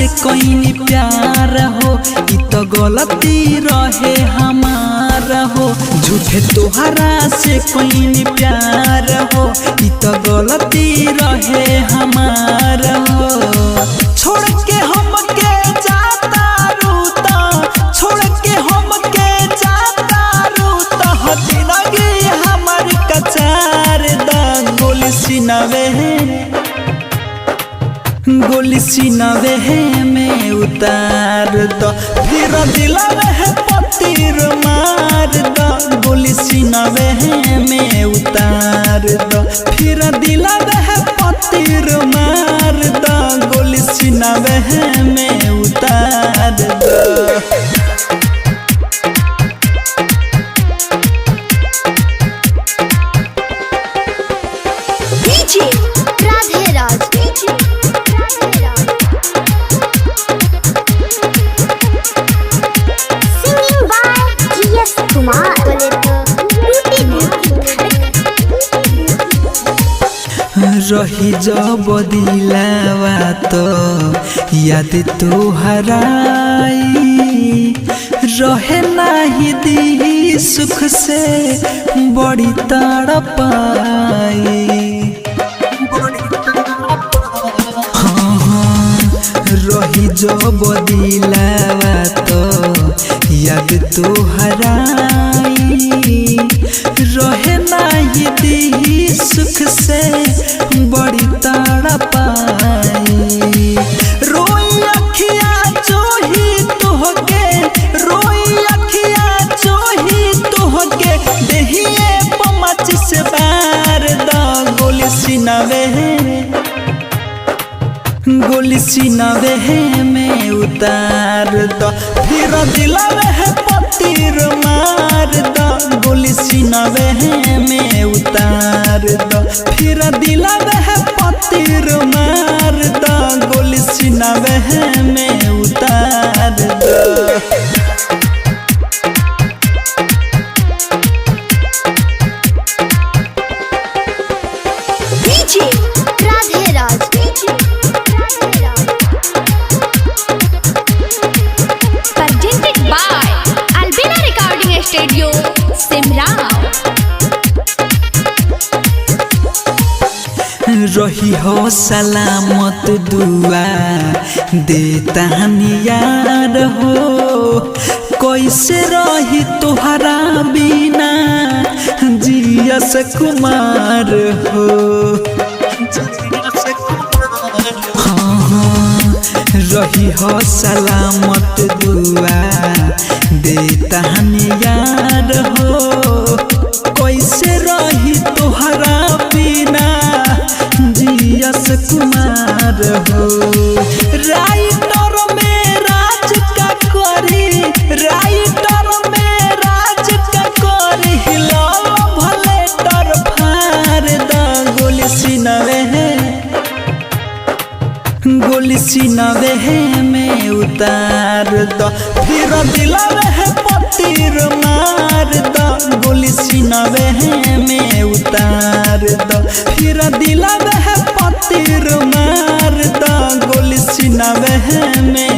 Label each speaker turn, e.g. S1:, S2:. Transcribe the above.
S1: से कोई प्यार हो, इ तो गलती रहे हमार हो। झूठे तोहरा से कोई प्यार हो, इ तो गलती रहे हमार हो। छोड़ के हमके जाता रूता, छोड़ के हमके जाता रूता, जिंदगी हमार कचार दा। गोली सीनावे में उतार दो, फिर दिलावे है पत्थर मार दो। गोली सीनावे में उतार दो, फिर दिलावे है पत्थर मार दो। गोली सीनावे में उतार दो। रही जब दिलावा तो याद तोहराई, रहे नाही दी सुख से बड़ी तड़पाई। रही जब दिलावा तो याद तोहराई, रहे नाही दी सुख से बड़ी तड़पाई। रोई अखिया जोही तोहके, रोई अखिया जोही तोहके, देहिए पमच से बार दा। गोली सीनावे में उतार दो, फिर दिलावे है पत्थर मार दो। गोली सीनावे में उतार दो, फिर दिलावे है पत्थर मार दो। गोली सीनावे में उतार दो। रही हो सलामत दुआ देता यार हो, कैसे रही तोहरा बिना जियस कुमार हो। रही हो सलामत दुआ देता यार हो, कैसे रही तोहरा बिना जियस कुमार हो। राइटर में राज का करी, राइटर में राज का करी, हिला भले तर फार दा। गोली सीनावे में उतार दो, फिर दिलावे है पत्थर मार दो। गोली सीनावे में उतार दो, फिर दिलावे है पत्थर मार दो। गोली सीनावे में